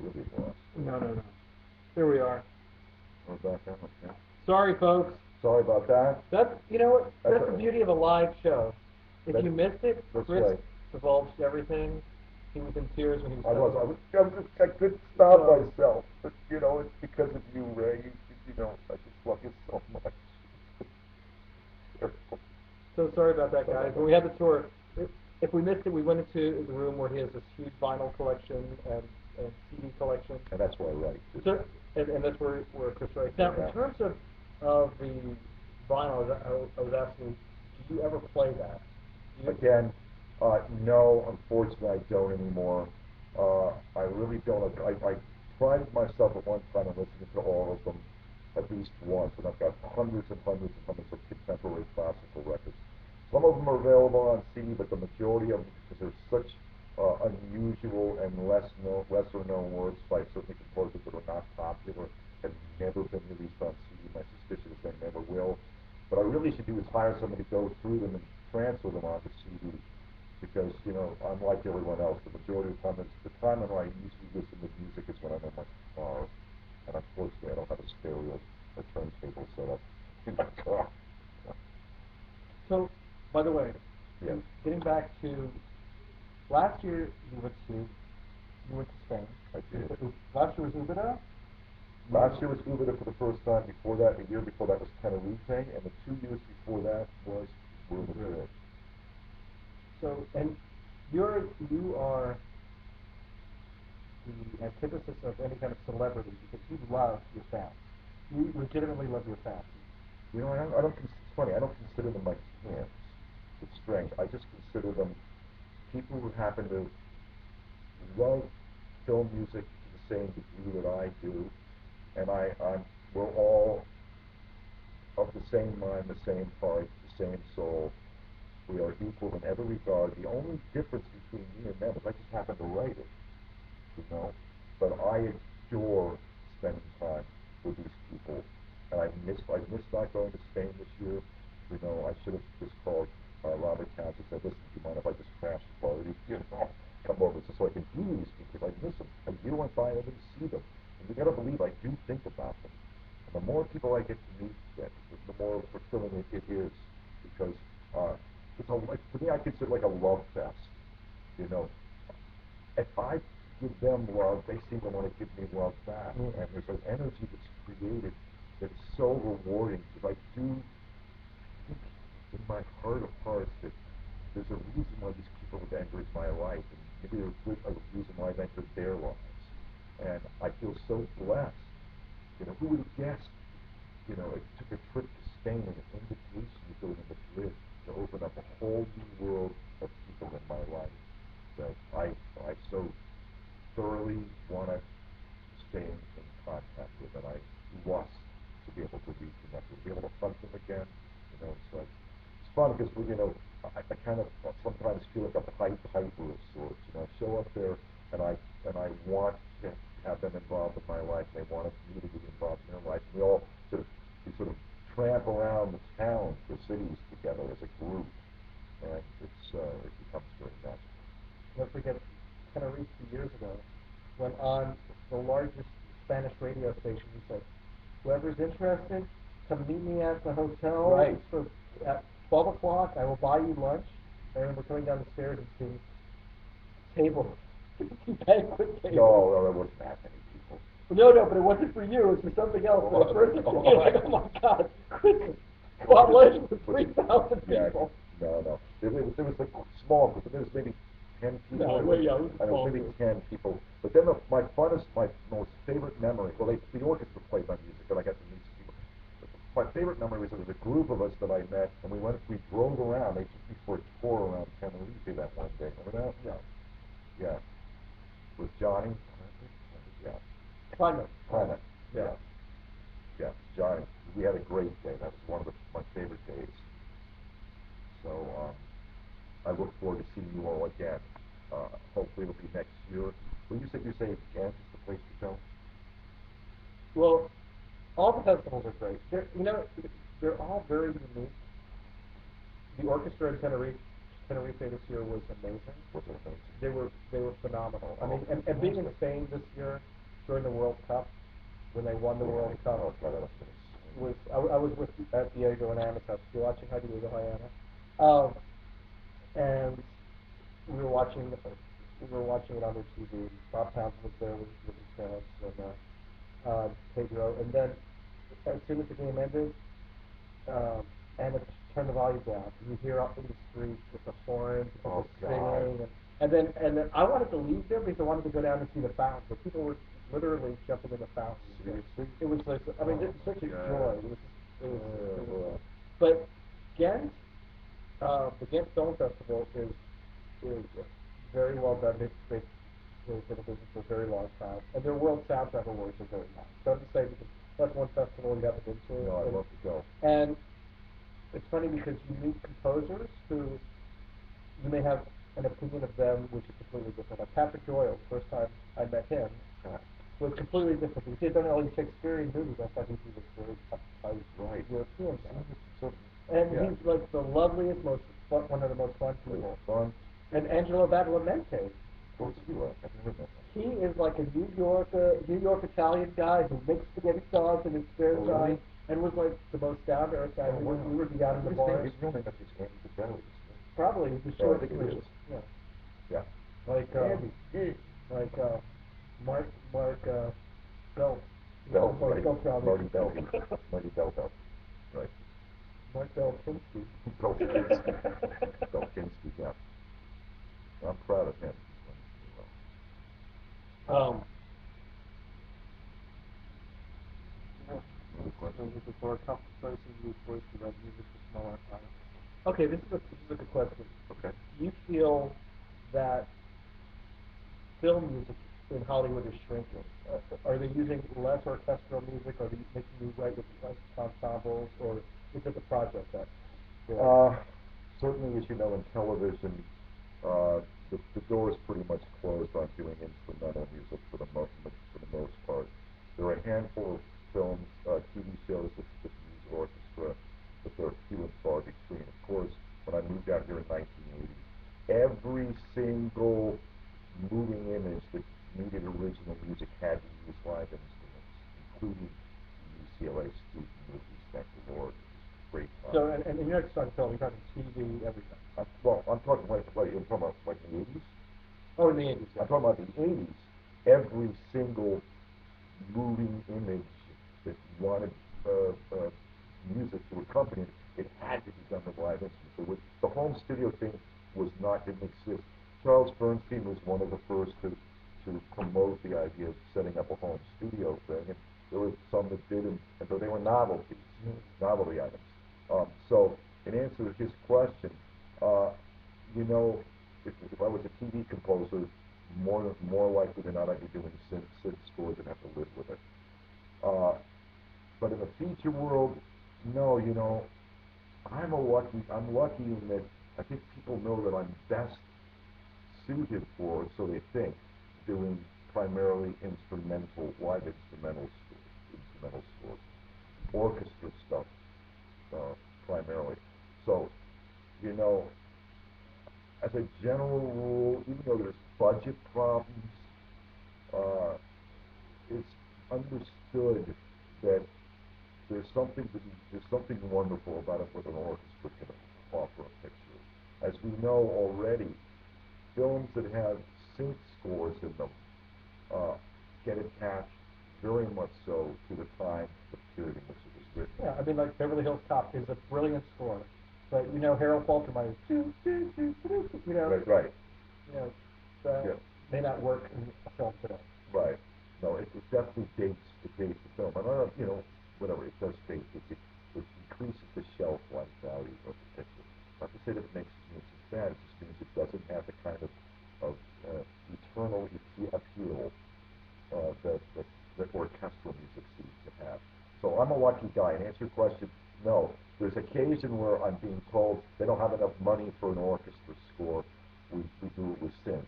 really lost. No, no, no. Here we are. We're back on. Okay. Sorry, folks. Sorry about that. That's you know what? That's That's the beauty of a live show. If you missed it, That's Chris right. divulged everything. He was in tears when he was. I couldn't stop myself. But, you know, it's because of you, Ray. You know, I just love you so much. So sorry about that, guys. When we had the tour, if we missed it, we went into the room where he has this huge vinyl collection and CD collection. And that's why I write. So, and that's where Chris writes. Now, in terms of the vinyl, I was asking, do you ever play that? Again, no, unfortunately, I don't anymore. I really don't. I tried myself at one time and listening to all of them at least once, and I've got hundreds and hundreds and hundreds of contemporary classical records. Some of them are available on CD, but the majority of them, because there's such unusual and lesser known works by certain composers that are not popular, have never been released on CD. My suspicion is they never will. What I really should do is hire somebody to go through them and transfer them onto CD, because, you know, unlike everyone else, the majority of the time, the time when I usually listen to music is when I'm in my car, and unfortunately I don't have a stereo or turntable set up in my car. So, by the way, yeah. Getting back to last year, you went to Spain. I did. Last year was Ubeda? Last year was Ubeda for the first time. Before that, the year before that was Tenerife, and the 2 years before that was Madrid. So, and you are the antithesis of any kind of celebrity because you love your fans. You legitimately love your fans. You know, I don't. It's funny. I don't consider them my fans. It's strange. I just consider them people who happen to love film music to the same degree that I do, and we're all of the same mind, the same heart, the same soul. We are equal in every regard. The only difference between me and them is I just happen to write it, you know. But I adore spending time with these people, and I missed not going to Spain this year. You know, I should have just called Robert Towns and said, "Listen, do you mind if I just crash the party? You know, come over just so I can do these people. I miss them. A year went by, I didn't see them, and you got to believe I do think about them. And the more people I get to meet, the more fulfilling it is, because to me, I consider it like a love fest. You know, if I give them love, they seem to want to give me love back, and there's an energy that's created that's so rewarding. Because I do think in my heart of hearts that there's a reason why these people have entered my life, and maybe there's a reason why I've entered their lives, and I feel so blessed. You know, who would have guessed? You know, it took a trip to Spain and an invitation to go to Madrid to open up a whole new world of people in my life that I so thoroughly want to stay in contact with, and I lust to be able to reconnect with, be able to hunt them again. You know, it's fun because, you know, I kind of sometimes feel like a Pied Piper of sorts. You know, I show up there and I want to have them involved in my life, and they want me to be involved in their life. We all we sort of tramp around the towns, the cities together as a group, and it becomes very magical. Don't forget Tenerife 2 years ago, when on the largest Spanish radio station, he said, "Whoever's interested, come meet me at the hotel. Right. So at 12 o'clock, I will buy you lunch." I remember coming down the stairs and seeing table, banquet table. No, there wasn't that many people. No, but it wasn't for you. It was for something else. But at first, it was like, "Oh my God, Christmas! Go out lunch for 3,000 people." No. There was like small group, but there was maybe 10 people. No, it was maybe 10 people. But then my most favorite memory, well, the orchestra played my music, but I got to meet some people. My favorite memory was there was a group of us that I met, and we drove around. They took me for a tour around Tenerife that one day. Remember that? Yeah. With Johnny. Yeah. Climate. Yeah. Johnny. We had a great day. That was one of my favorite days. So I look forward to seeing you all again. Hopefully it'll be next year. Well, you said Ghent is the place to go? Well, all the festivals are great. They're all very unique. The orchestra in Tenerife Tenerife this year was amazing. Was it amazing? They were phenomenal. I Oh, mean, and being in Spain this year during the World Cup, when they won the World Cup, Oh, God, that must have been was I was with Diego and Anna Cup. You're watching. Hi Diego, hi Anna. And we were watching it on the TV. Bob Townsend was there with his parents and Pedro. And then as soon as the game ended, um, and it turned the volume down. You hear out in the streets with the horns, people singing, and then I wanted to leave there because I wanted to go down and see the fountain, but people were literally jumping in the fountain. Seriously? It was like, I mean, it's such a joy. It was, but Ghent, the Ghent Film Festival is very well done. They've been in business for a very long time, and their World Soundtrack Awards are very nice. So I'm just saying because that's one festival you haven't been to. No, I'd love to go. And it's funny because you meet composers who you may have an opinion of them which is completely different. Like Patrick Doyle, the first time I met him, was completely different. Because he had done all these Shakespearean movies. I thought he was very right. European. So, and he's like the loveliest, one of the most fun people. Fun. And Angelo Badalamenti. What's he like? I've never met him. He is like a New York Italian guy who makes spaghetti sauce in his spare time, and was like the most down to earth guy. We would be out in the bars. His real name is Andy Pacelli. Probably the short version. Yeah. Yeah. Like like Mark Bell. Bell, Mark right. Bell probably. Marty Bell. Marty Bell. Right. Mark Belkinski. Belkinski, yeah. I'm proud of him. Um, Another question? before a couple person use voice to read music for smaller clients. Okay, this is a good question. Okay. Do you feel that film music in Hollywood is shrinking? Are they using less orchestral music? Are they making you write with less ensembles, or is it the project that? Certainly, as you know, in television, the door is pretty much closed on doing instrumental music for the most part. There are a handful of films, TV shows that use orchestra, but they're few and far between. Of course, when I moved out here in 1980, every single moving image that needed original music had to use live instruments, including the UCLA student movies, thank the Lord. Great fun. So, and you're not just talking film, you're talking TV, everything. I'm talking you're talking about like the 80s? Oh, in the 80s. Yeah. I'm talking about the 80s. Every single moving image that wanted music to accompany it had to be done with live instruments. The home studio thing didn't exist. Charles Bernstein was one of the first to promote the idea of setting up a home studio thing, and there were some that did, and so they were novelty items. So, in answer to his question, you know, if I was a TV composer, more likely than not, I'd be doing synth scores and have to live with it. But in the feature world, no, you know, I'm lucky in that I think people know that I'm best suited for, so they think, doing primarily live instrumental scores, orchestra stuff, primarily. So, you know, as a general rule, even though there's budget problems, uh, it's understood that there's something wonderful about it what an orchestra can offer a picture. As we know already, films that have synth scores in them get attached very much so to the time, the period in which it was written. Yeah, I mean, like Beverly Hills Cop is a brilliant score, but you know Harold Faltermeyer, you know, Right. You know, that may not work in a film today. Right. No, it definitely dates the film. And I don't, you know, whatever it does date, it increases the shelf life value of the picture. Not to say that it makes it bad. It just means it doesn't have the kind of eternal appeal that orchestral music seems to have. So I'm a lucky guy. And answer your question, no. There's occasion where I'm being told they don't have enough money for an orchestra score. We do it with synths.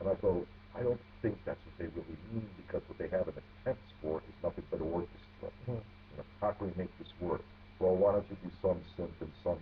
And I go, I don't think that's what they really mean, because what they have in the tenth score is nothing but orchestra. You know, how can we make this work? Well, why don't you do some synth and some